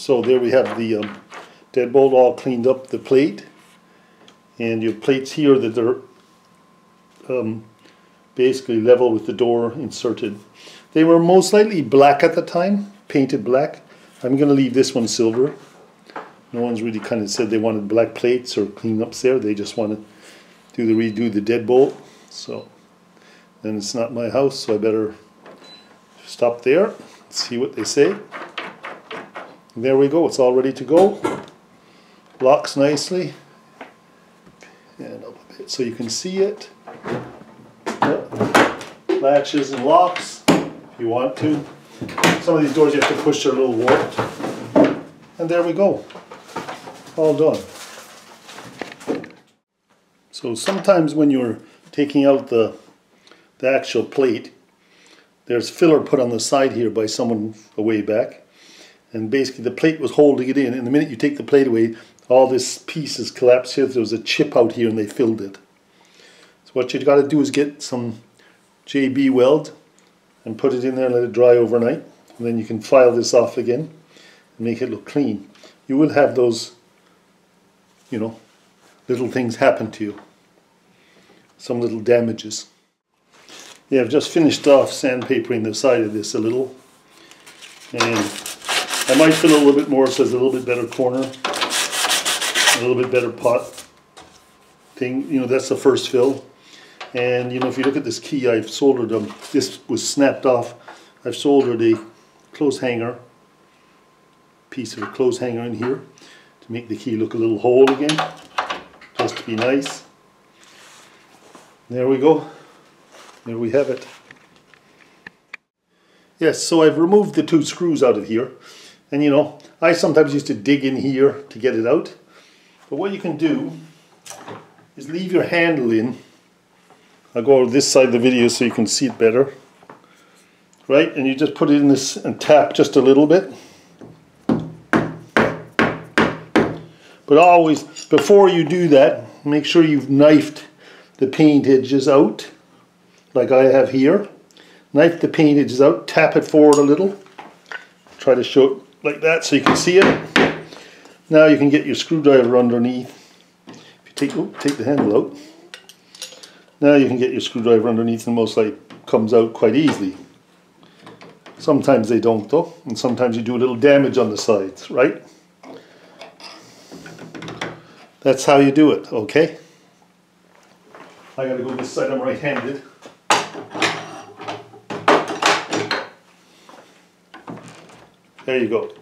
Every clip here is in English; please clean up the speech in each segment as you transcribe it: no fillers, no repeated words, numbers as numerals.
So there we have the deadbolt all cleaned up, the plate, and your plates here that are basically level with the door inserted. They were most likely black at the time, painted black. I'm going to leave this one silver. No one's really kind of said they wanted black plates or cleanups there. They just want to redo the deadbolt. So then it's not my house, so I better stop there, see what they say. And there we go, it's all ready to go. Locks nicely. And up a bit so you can see it. Latches and locks if you want to. Some of these doors you have to push, they're a little warped. And there we go. All done. So sometimes when you're taking out the actual plate, there's filler put on the side here by someone a way back, and basically the plate was holding it in, and the minute you take the plate away, all this piece is collapsed here. There was a chip out here and they filled it. So what you've got to do is get some JB weld and put it in there and let it dry overnight, and then you can file this off again and make it look clean. You will have those, you know, little things happen to you, some little damages. Yeah, I've just finished off sandpapering the side of this a little, and I might fill a little bit more so there's a little bit better corner, a little bit better pot thing. You know, that's the first fill. And you know, if you look at this key, I've soldered them. This was snapped off. I've soldered a clothes hanger, piece of a clothes hanger in here to make the key look a little whole again, just to be nice. There we go. There we have it. Yes, so I've removed the two screws out of here, and you know, I sometimes used to dig in here to get it out, but what you can do is leave your handle in. I'll go over this side of the video so you can see it better, right? And you just put it in this and tap just a little bit. But always, before you do that, make sure you've knifed the paint edges out, like I have here. Knife the paint edges out, tap it forward a little. Try to show it like that so you can see it. Now you can get your screwdriver underneath. If you take the handle out. Now you can get your screwdriver underneath, and most likely comes out quite easily. Sometimes they don't though, and sometimes you do a little damage on the sides, right? That's how you do it, okay? I gotta go this side, I'm right-handed. There you go.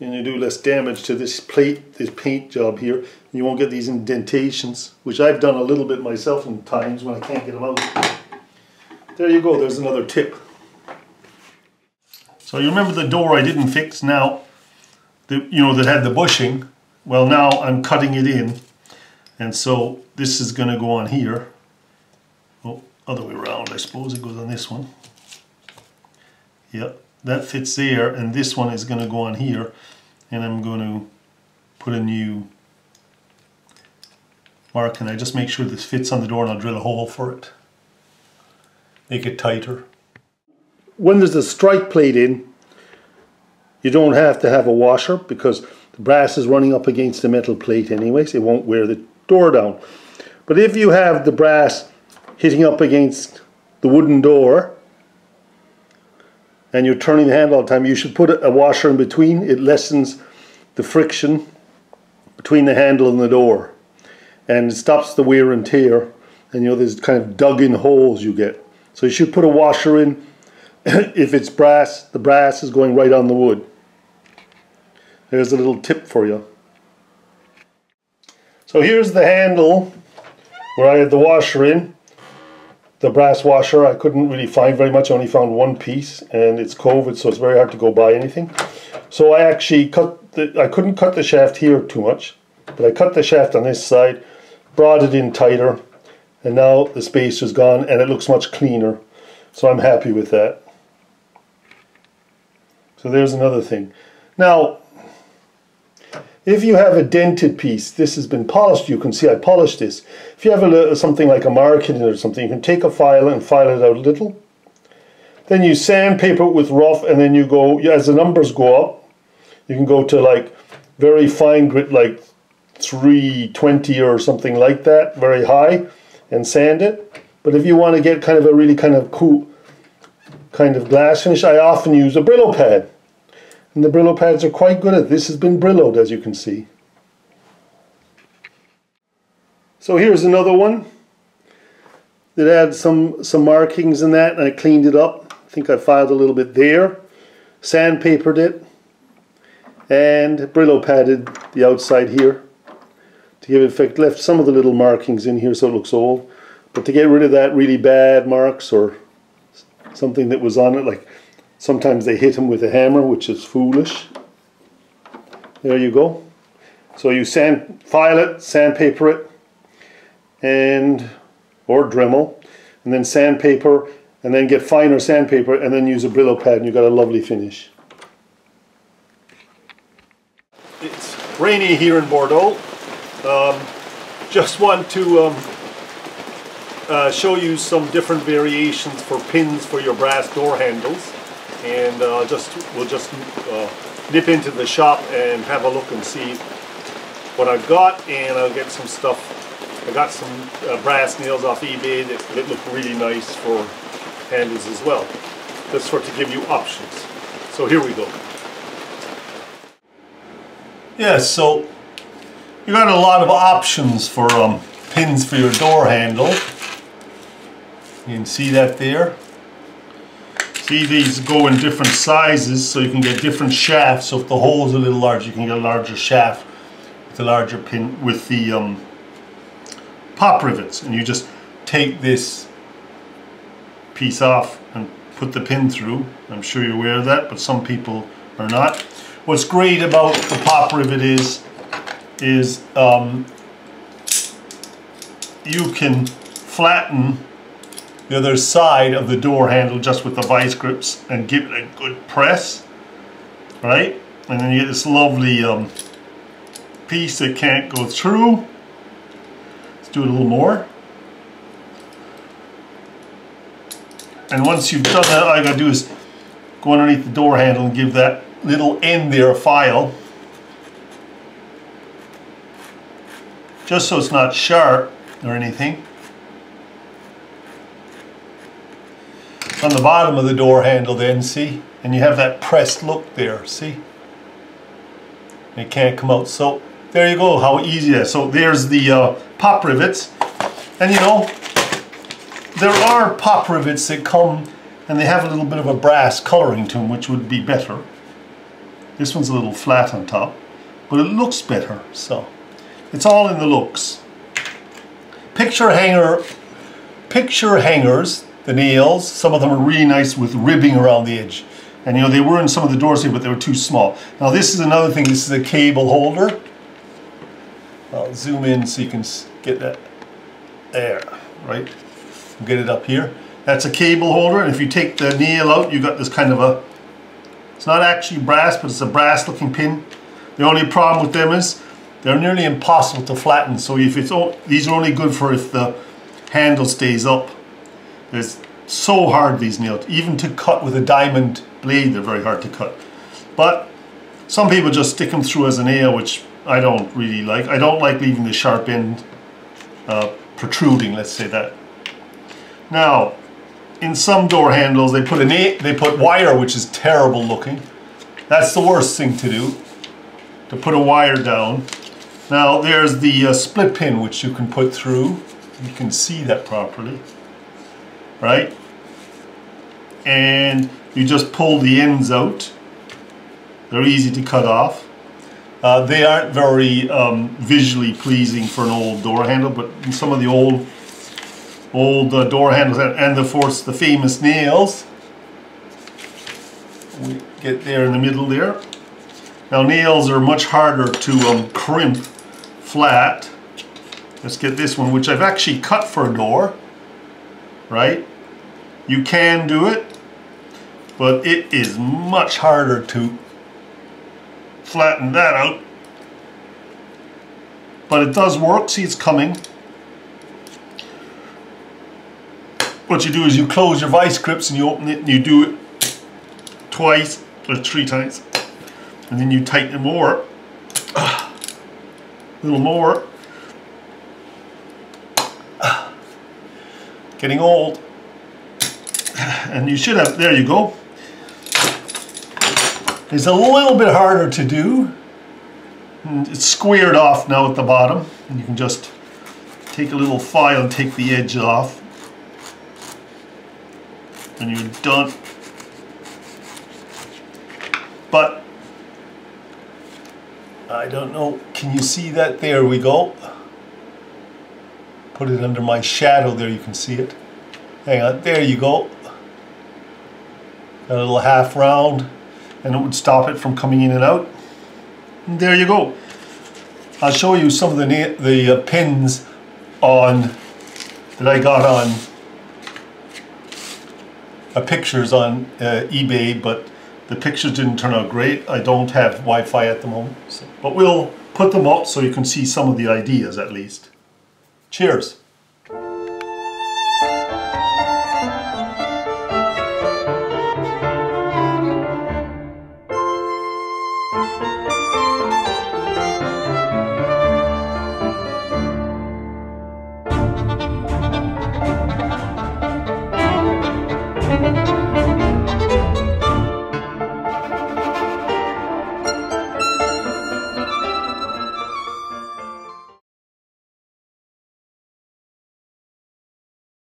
And you do less damage to this plate, this paint job here. You won't get these indentations, which I've done a little bit myself in times when I can't get them out. There you go, there's another tip. So you remember the door I didn't fix now, that had the bushing. Well, now I'm cutting it in, and so this is going to go on here. Oh, other way around, I suppose it goes on this one. Yep, that fits there, and this one is going to go on here, and I'm going to put a new mark, and I just make sure this fits on the door, and I'll drill a hole for it. Make it tighter. When there's a strike plate in, you don't have to have a washer because the brass is running up against the metal plate anyways. It won't wear the door down. But if you have the brass hitting up against the wooden door and you're turning the handle all the time, you should put a washer in between. It lessens the friction between the handle and the door, and it stops the wear and tear, and there's kind of dug in holes you get. So you should put a washer in. If it's brass, the brass is going right on the wood. There's a little tip for you. So here's the handle where I had the washer in. The brass washer I couldn't really find very much. I only found one piece, and it's COVID, so it's very hard to go buy anything. So I actually I couldn't cut the shaft here too much, but I cut the shaft on this side, brought it in tighter, and now the spacer's gone and it looks much cleaner. So I'm happy with that. So there's another thing. Now, if you have a dented piece, this has been polished, you can see I polished this. If you have something like a mark in it or something, you can take a file and file it out a little. Then you sandpaper it with rough, and then you go, as the numbers go up, you can go to like very fine grit, like 320 or something like that, very high, and sand it. But if you want to get kind of a really kind of cool kind of glass finish, I often use a Brillo pad. And the Brillo pads are quite good at it. This has been Brilloed, as you can see. So here's another one that had some markings in that, and I cleaned it up. I think I filed a little bit there, sandpapered it, and Brillo padded the outside here to give effect. Left some of the little markings in here so it looks old, but to get rid of that really bad marks or something that was on it, like sometimes they hit them with a hammer, which is foolish. There you go. So you file it, sandpaper it, or Dremel, and then sandpaper, and then get finer sandpaper, and then use a Brillo pad, and you've got a lovely finish. It's rainy here in Bordeaux. Just want to show you some different variations for pins for your brass door handles, and we'll just nip into the shop and have a look and see what I've got, and I'll get some stuff. I got some brass nails off eBay that look really nice for handles as well, just to give you options. So here we go. Yes, so you got a lot of options for pins for your door handle. You can see that there. See, these go in different sizes, so you can get different shafts. So if the hole's a little large, you can get a larger shaft with a larger pin with the pop rivets, and you just take this piece off and put the pin through. I'm sure you're aware of that, but some people are not. What's great about the pop rivet is you can flatten the other side of the door handle just with the vice grips and give it a good press, right? And then you get this lovely piece that can't go through. Let's do it a little more. And once you've done that, all you gotta do is go underneath the door handle and give that little end there a file, just so it's not sharp or anything. On the bottom of the door handle then, see? And you have that pressed look there, see? It can't come out. So there you go, how easy it is. So there's the pop rivets. And you know, there are pop rivets that come and they have a little bit of a brass coloring to them, which would be better. This one's a little flat on top, but it looks better, so it's all in the looks. Picture hangers, the nails, some of them are really nice with ribbing around the edge. And you know, they were in some of the doors here, but they were too small. Now this is another thing, this is a cable holder. I'll zoom in so you can get that there, right? Get it up here. That's a cable holder, and if you take the nail out, you've got this kind of a, it's not actually brass, but it's a brass looking pin. The only problem with them is they're nearly impossible to flatten. So if it's, these are only good for if the handle stays up. It's so hard, these nails, even to cut with a diamond blade, they're very hard to cut. But some people just stick them through as a nail, which I don't really like. I don't like leaving the sharp end protruding, let's say that. Now, in some door handles, they put wire, which is terrible looking. That's the worst thing to do, to put a wire down. Now, there's the split pin, which you can put through. You can see that properly, right? And you just pull the ends out. They're easy to cut off. They aren't very visually pleasing for an old door handle, but in some of the old door handles and of course the famous nails, we get there in the middle there. Now nails are much harder to crimp flat. Let's get this one, which I've actually cut for a door, right? You can do it, but it is much harder to flatten that out. But it does work. See, it's coming. what you do is you close your vice grips and you open it and you do it twice or 3 times, and then you tighten it more, a little more. Getting old, and you should have, there you go. It's a little bit harder to do. And it's squared off now at the bottom, and you can just take a little file and take the edge off, and you're done. But I don't know, can you see that? There we go. Put it under my shadow there, you can see it. Hang on, there you go. Got a little half round, and it would stop it from coming in and out. And there you go. I'll show you some of the pins on that I got on pictures on eBay, but the pictures didn't turn out great. I don't have Wi-Fi at the moment, so, but we'll put them up so you can see some of the ideas at least. Cheers.